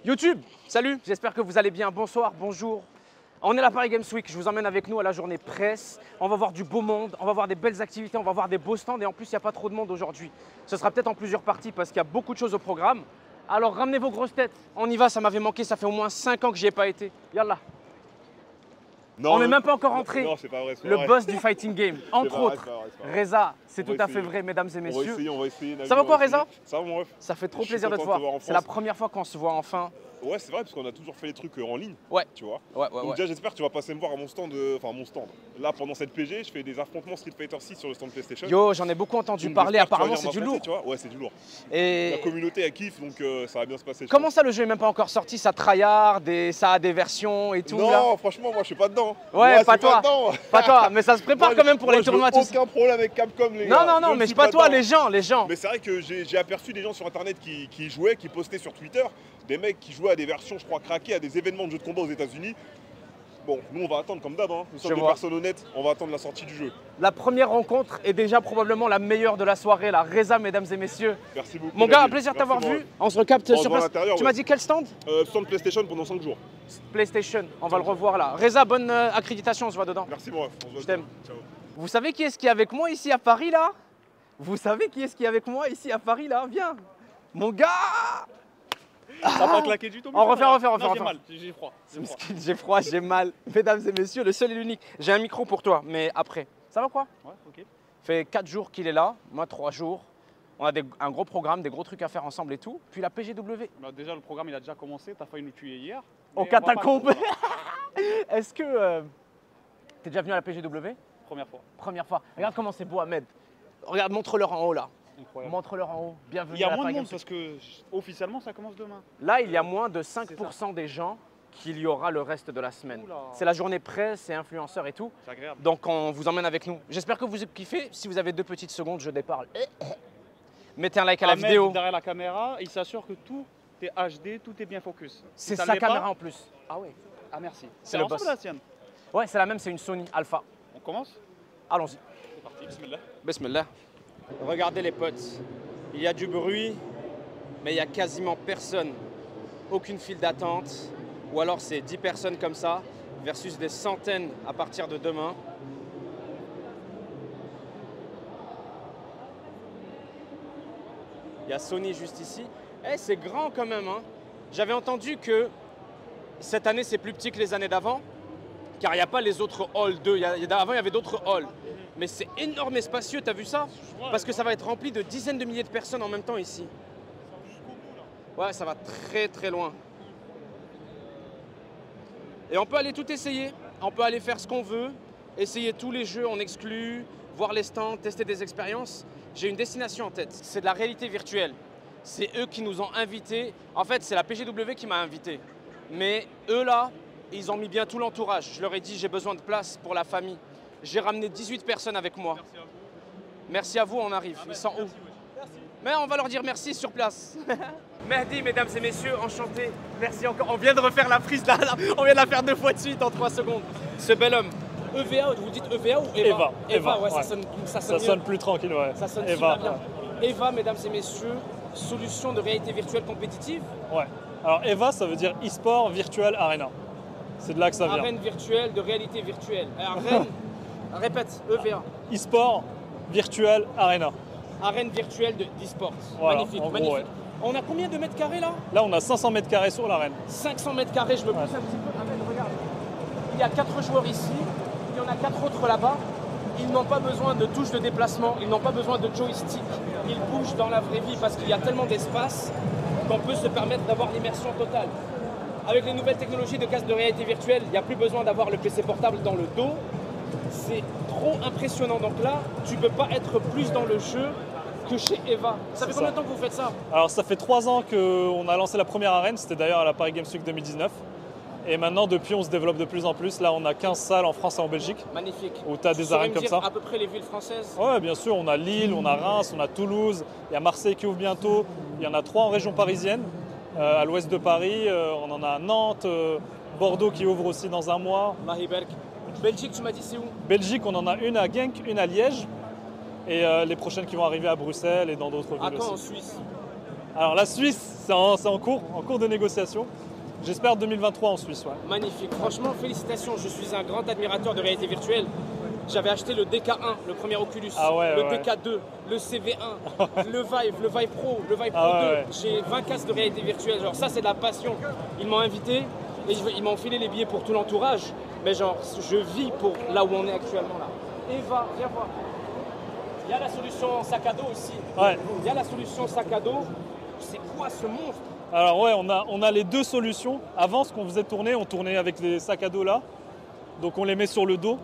YouTube, salut, j'espère que vous allez bien. Bonsoir, bonjour. On est à la Paris Games Week, je vous emmène avec nous à la journée presse. On va voir du beau monde, on va voir des belles activités, on va voir des beaux stands et en plus il n'y a pas trop de monde aujourd'hui. Ce sera peut-être en plusieurs parties parce qu'il y a beaucoup de choses au programme. Alors ramenez vos grosses têtes, on y va, ça m'avait manqué, ça fait au moins 5 ans que j'y ai pas été. Yallah. Non, on n'est même pas encore rentré. Non, c'est pas vrai, le boss du fighting game, entre autres. C'est pas vrai. Reza, c'est On tout va à fait essayer. vrai, mesdames et messieurs. On va essayer. Ça va quoi, Reza? Ça va, mon ref. Ça fait trop Je suis plaisir de te content voir. en C'est la France. première fois qu'on se voit enfin. Ouais, c'est vrai, parce qu'on a toujours fait les trucs en ligne. Ouais. Tu vois. Ouais. Donc déjà, j'espère que tu vas passer me voir à mon stand. Enfin, mon stand. Là, pendant cette PG, je fais des affrontements Street Fighter 6 sur le stand PlayStation. Yo, j'en ai beaucoup entendu Donc, parler, j'espère que tu vas apparemment venir c'est du m'affronter, lourd. Tu vois. Ouais, c'est du lourd. Et La communauté, elle kiffe, donc ça va bien se passer. je comment pense. ça, le jeu est même pas encore sorti? Ça tryhard, ça a des versions et tout Non, là? franchement, moi, je suis pas dedans. Ouais, Moi, pas c'est toi. dedans. Pas toi, mais ça se prépare Moi, quand même pour moi, les tournois. j'ai Tout ça. aucun problème avec Capcom, les Non, gars. non, Je mais suis c'est pas toi, dedans. les gens. Mais c'est vrai que j'ai aperçu des gens sur internet qui jouaient, qui postaient sur Twitter, des mecs qui jouaient à des versions, je crois, craquées, à des événements de jeux de combat aux États-Unis. Bon, nous on va attendre comme d'hab, hein. Nous sommes Je des vois. personnes honnêtes, on va attendre la sortie du jeu. La première rencontre est déjà probablement la meilleure de la soirée, la Reza, mesdames et messieurs. Merci beaucoup. Mon gars, un Nabil. plaisir de Merci, t'avoir mon vu. On se recapte On se sur voit à place. l'intérieur, Tu ouais. m'as dit quel stand? Stand PlayStation pendant 5 jours. PlayStation, on va le revoir là. Reza, bonne accréditation, on se voit dedans. Merci mon ref, on se voit Je t'aime. Ciao. Vous savez qui est-ce qui est avec moi ici à Paris là? Vous savez qui est-ce qui est avec moi ici à Paris là? Viens. Mon gars. Ça va pas claquer du tout. On refait. Non, refait. j'ai mal, j'ai froid. C'est froid. J'ai froid, j'ai mal. Mesdames et messieurs, le seul et l'unique. J'ai un micro pour toi, mais après. Ça va quoi? Ouais, ok. Fait 4 jours qu'il est là, moi 3 jours. On a un gros programme, des gros trucs à faire ensemble et tout. Puis la PGW. Bah, déjà, le programme il a déjà commencé. T'as failli nous tuer hier. Au mais on va pas catacombe. le faire, Est-ce que t'es déjà venu à la PGW? voilà. Première fois. Première fois. Regarde comment c'est beau, Ahmed. Regarde, montre-leur en haut là. Incroyable. Montre-leur en haut. Bienvenue Il y à a la moins de Paris monde Games parce que officiellement ça commence demain. Là, il y a moins de 5% des gens qu'il y aura le reste de la semaine. Oula. C'est la journée presse et influenceurs et tout. C'est agréable. Donc on vous emmène avec nous. J'espère que vous kiffez. Si vous avez 2 petites secondes, je déparle. Mettez un like à la Ahmed, vidéo. derrière la caméra, il s'assure que tout est HD, tout est bien focus. Si C'est ça sa l'est pas- caméra en plus. Ah ouais. Ah merci. C'est le ensemble boss. la sienne. Ouais, c'est la même, c'est une Sony Alpha. On commence. Allons-y. C'est parti. Bismillah. Bismillah. Regardez les potes. Il y a du bruit, mais il y a quasiment personne. Aucune file d'attente. Ou alors c'est 10 personnes comme ça, versus des centaines à partir de demain. Il y a Sony juste ici. Eh, c'est grand quand même, hein. J'avais entendu que cette année c'est plus petit que les années d'avant, car il n'y a pas les autres halls 2. Avant il y avait d'autres halls. Mais c'est énorme et spacieux, t'as vu ça? Parce que ça va être rempli de dizaines de milliers de personnes en même temps ici. Ouais, ça va très très loin. Et on peut aller tout essayer, on peut aller faire ce qu'on veut, essayer tous les jeux en exclu, voir les stands, tester des expériences. J'ai une destination en tête, c'est de la réalité virtuelle. C'est eux qui nous ont invités. En fait, c'est la PGW qui m'a invité. Mais eux là, ils ont mis bien tout l'entourage. Je leur ai dit, j'ai besoin de place pour la famille. J'ai ramené 18 personnes avec moi. Merci à vous. Merci à vous, on arrive. Ils sont où? Mais on va leur dire merci sur place. Mehdi, mesdames et messieurs, enchanté. Merci encore. On vient de refaire la prise là. On vient de la faire 2 fois de suite en 3 secondes. Ce bel homme. EVA, vous dites EVA ou Eva? Eva, ouais, ouais. Ça Ça sonne plus tranquille, ouais. Ça sonne Eva, super bien. Eva, mesdames et messieurs, solution de réalité virtuelle compétitive. ouais. Alors Eva, ça veut dire e-sport virtual arena. C'est de là que ça vient. Arène virtuelle de réalité virtuelle. Arène, répète, EVA. E-sport virtual arena. Arène virtuelle d'e-sport. Voilà, Magnifique, en gros, magnifique. ouais. On a combien de mètres carrés là? Là, on a 500 mètres carrés sur l'arène. 500 mètres carrés, je me pousse un petit peu. Ahmed, regarde. Il y a 4 joueurs ici, il y en a 4 autres là-bas. Ils n'ont pas besoin de touches de déplacement, ils n'ont pas besoin de joystick. Ils bougent dans la vraie vie parce qu'il y a tellement d'espace qu'on peut se permettre d'avoir l'immersion totale. Avec les nouvelles technologies de casque de réalité virtuelle, il n'y a plus besoin d'avoir le PC portable dans le dos. C'est trop impressionnant. Donc là, tu ne peux pas être plus dans le jeu que chez Eva. Ça fait C'est combien ça. de temps que vous faites ça? Alors ça fait 3 ans qu'on a lancé la première arène, c'était d'ailleurs à la Paris Games Week 2019. Et maintenant, depuis, on se développe de plus en plus. Là, on a 15 salles en France et en Belgique, Magnifique. où tu as Tu des saurais arènes me comme dire ça. à peu près les villes françaises? Ouais, bien sûr, on a Lille, on a Reims, on a Toulouse, il y a Marseille qui ouvre bientôt. Il y en a 3 en région parisienne, à l'ouest de Paris. On en a à Nantes, Bordeaux qui ouvre aussi dans un mois. Mahiberg. Belgique, tu m'as dit c'est où? Belgique, on en a une à Genk, une à Liège. Et les prochaines qui vont arriver à Bruxelles et dans d'autres villes À quand en aussi. Suisse? Alors la Suisse, c'est en cours de négociation. J'espère 2023 en Suisse, ouais. Magnifique. Franchement, félicitations. Je suis un grand admirateur de réalité virtuelle. J'avais acheté le DK1, le premier Oculus, le DK2, le CV1, le Vive Pro, le Vive Pro 2. Ouais. J'ai 20 casques de réalité virtuelle. Genre ça, c'est de la passion. Ils m'ont invité et ils m'ont filé les billets pour tout l'entourage. Mais genre, je vis pour là où on est actuellement là. Eva, viens voir. Il y a la solution sac à dos aussi. Ouais. Il y a la solution sac à dos. C'est quoi ce monstre? Alors ouais, on a les deux solutions. Avant, ce qu'on faisait tourner, on tournait avec les sacs à dos là. Donc on les met sur le dos.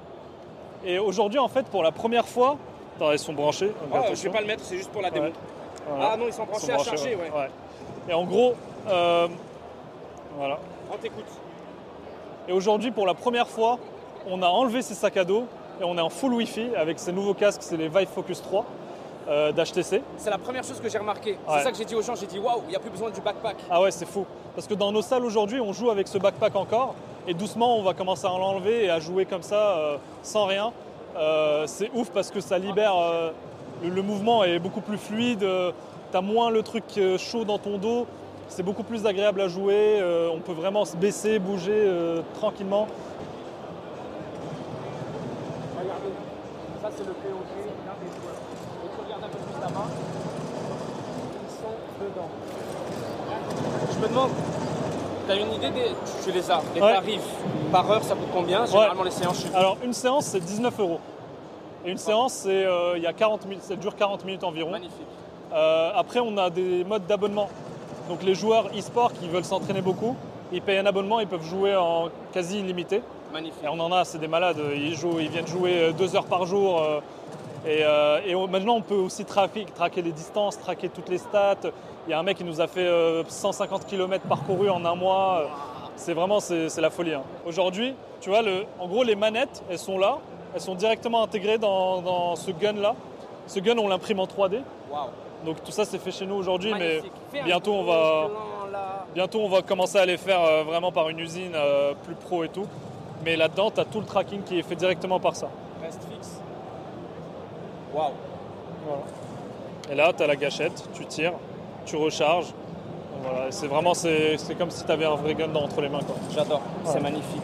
Et aujourd'hui, en fait, pour la première fois... Attends, ils sont branchés. Donc Je attention. vais pas le mettre, c'est juste pour la démo. Ouais. Voilà. Ah non, ils sont branchés à charger, ouais. Et en gros, voilà. On t'écoute. Et aujourd'hui, pour la première fois, on a enlevé ces sacs à dos et on est en full Wi-Fi avec ces nouveaux casques, c'est les Vive Focus 3 d'HTC. C'est la première chose que j'ai remarqué. Ouais. C'est ça que j'ai dit aux gens, j'ai dit waouh, il n'y a plus besoin du backpack. Ah ouais, c'est fou. Parce que dans nos salles aujourd'hui, on joue avec ce backpack encore. Et doucement, on va commencer à l'enlever et à jouer comme ça, sans rien. C'est ouf parce que ça libère... le mouvement est beaucoup plus fluide. T'as moins le truc chaud dans ton dos. C'est beaucoup plus agréable à jouer. On peut vraiment se baisser, bouger tranquillement. Regardez, ça c'est le POG d'un des joueurs. Et tu regardes un peu plus là-bas, ils sont dedans. Je me demande, tu as une idée des... Tu les as, les Ouais. tarifs par heure, ça coûte combien? Généralement les séances, je suis... Alors une séance c'est 19 €. Et une séance c'est il y a 40 minutes, ça dure 40 minutes environ. Magnifique. Après on a des modes d'abonnement. Donc les joueurs e-sport qui veulent s'entraîner beaucoup, ils payent un abonnement, ils peuvent jouer en quasi illimité. Magnifique. Et on en a, c'est des malades, ils viennent jouer 2 heures par jour. Maintenant on peut aussi traquer les distances, traquer toutes les stats. Il y a un mec qui nous a fait 150 km parcourus en un mois. C'est vraiment, c'est la folie. Hein. Aujourd'hui, tu vois, en gros les manettes, elles sont là. Elles sont directement intégrées dans ce gun-là. Ce gun, on l'imprime en 3D. Waouh. Donc tout ça, c'est fait chez nous aujourd'hui, mais Magnifique. Fais un bientôt on gros va, plan, là. bientôt, on va commencer à les faire vraiment par une usine plus pro et tout. Mais là-dedans, tu as tout le tracking qui est fait directement par ça. Reste fixe. Waouh. Voilà. Et là, tu as la gâchette, tu tires, tu recharges. Donc voilà, et c'est vraiment, c'est comme si tu avais un vrai gun entre les mains, quoi. J'adore, Ouais. c'est magnifique.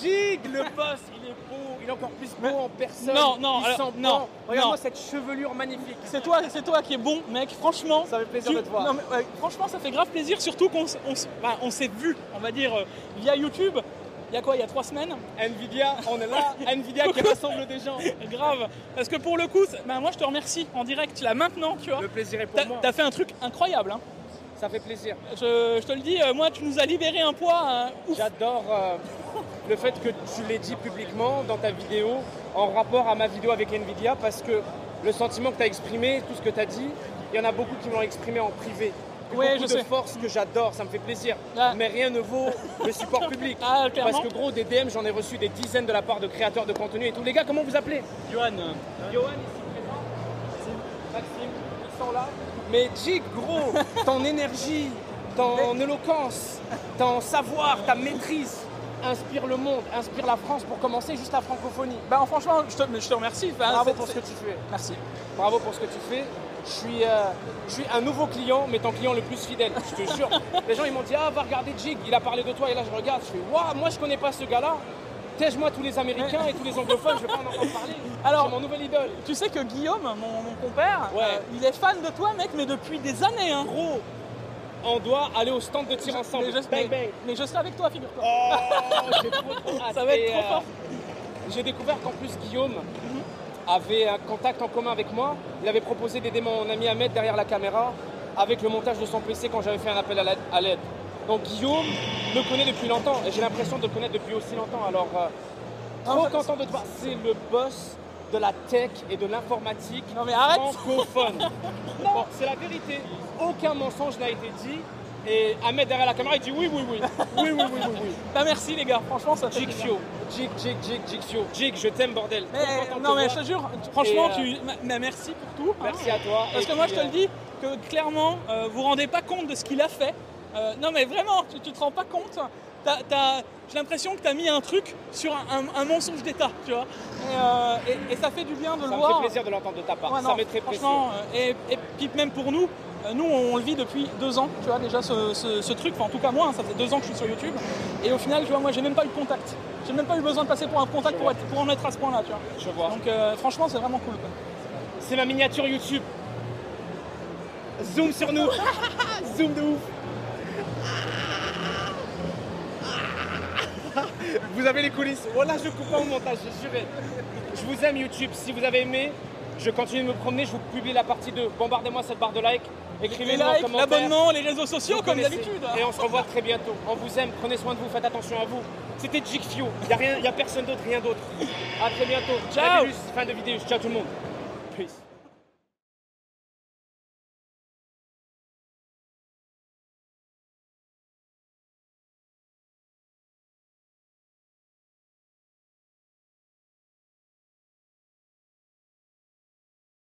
Jig, le boss, il est beau, il est encore plus beau en personne. Non, il alors, sent non, bon. Regarde-moi non. cette chevelure magnifique. C'est toi qui es bon, mec. Franchement, Ça fait plaisir de te voir. Non, mais, franchement, ça fait grave plaisir, surtout on s'est vu, on va dire, via YouTube. Il y a quoi? Il y a 3 semaines. Nvidia, on est là. Nvidia qui rassemble des gens. Grave. Parce que pour le coup, moi je te remercie en direct là maintenant, tu vois. Le plaisir est pour moi. T'as fait un truc incroyable. Hein. Ça fait plaisir. Je te le dis, moi tu nous as libéré un poids. Ouf. J'adore le fait que tu l'aies dit publiquement dans ta vidéo en rapport à ma vidéo avec Nvidia parce que le sentiment que tu as exprimé, tout ce que tu as dit, il y en a beaucoup qui l'ont exprimé en privé. Ouais, Beaucoup je de sais. force que j'adore, ça me fait plaisir. Ah. Mais rien ne vaut le support public. Ah, clairement. Parce que gros, des DM, j'en ai reçu des dizaines de la part de créateurs de contenu et tout. Les gars, comment vous appelez? Johan. Johan ici présent. Maxime, ils sont là. Mais Jig, gros, ton énergie, ton éloquence, ton savoir, ta maîtrise inspire le monde, inspire la France pour commencer, juste la francophonie. Bah franchement, je te remercie. Enfin, Bravo c'est- pour ce que tu fais. Merci. Bravo pour ce que tu fais. Je suis un nouveau client, mais ton client le plus fidèle, je te jure. Les gens ils m'ont dit ah va regarder Jig, il a parlé de toi et là je regarde, je fais waouh, moi je connais pas ce gars-là. Tège-moi tous les Américains et tous les anglophones, je vais pas en entendre parler. Alors- c'est mon nouvel idole. Tu sais que Guillaume, mon compère, Ouais. il est fan de toi, mec, mais depuis des années. Hein. Gros, on doit aller au stand de tir ensemble. Mais je, Bang, bang. mais je serai avec toi, figure-toi. Oh, j'ai trop hâte. Ça va être Et, trop fort. J'ai découvert qu'en plus Guillaume avait un contact en commun avec moi. Il avait proposé d'aider mon ami Ahmed derrière la caméra avec le montage de son PC quand j'avais fait un appel à l'aide. Donc Guillaume me connaît depuis longtemps et j'ai l'impression de le connaître depuis aussi longtemps. Alors, trop content de te voir. C'est le boss de la tech et de l'informatique Non, mais arrête. francophone. Bon, c'est la vérité. Aucun mensonge n'a été dit. Et Ahmed derrière la caméra, il dit oui, oui, oui. Oui, oui, oui, oui, oui. Bah merci les gars, franchement ça fait Jig plaisir. Fio. Jig Fio. Jig, je t'aime, bordel. Mais, Trop content de non te mais voir. je te jure, franchement, Et, mais merci pour tout. hein. Merci à toi. Parce Et que moi puis, je te le dis, que clairement, vous vous rendez pas compte de ce qu'il a fait. Non mais vraiment, tu te rends pas compte. J'ai l'impression que tu as mis un truc sur un mensonge d'État, tu vois. Et ça fait du bien de Ça le me voir. fait plaisir de l'entendre de ta part. Ouais, Ça non, m'est très précieux. franchement, et puis même pour nous, Nous, on le vit depuis 2 ans, tu vois, déjà ce truc. Enfin, en tout cas, moi, ça fait 2 ans que je suis sur YouTube. Et au final, tu vois, moi, j'ai même pas eu de contact. J'ai même pas eu besoin de passer pour un contact pour en être à ce point-là, tu vois. Je vois. Donc, franchement, c'est vraiment cool, quoi. C'est ma miniature YouTube. Zoom sur nous. Zoom de ouf. Vous avez les coulisses. Voilà, je coupe pas au montage, j'ai juré. Je vous aime YouTube. Si vous avez aimé, je continue de me promener. Je vous publie la partie 2. Bombardez-moi cette barre de like. Les Écrivez-nous en likes, commentaire. l'abonnement, les réseaux sociaux, Vous comme connaissez. d'habitude. Et on se revoit très bientôt. On vous aime. Prenez soin de vous. Faites attention à vous. C'était Jigfio. Il n'y a personne d'autre, rien d'autre. À très bientôt. Ciao. Fin de vidéo. Ciao tout le monde.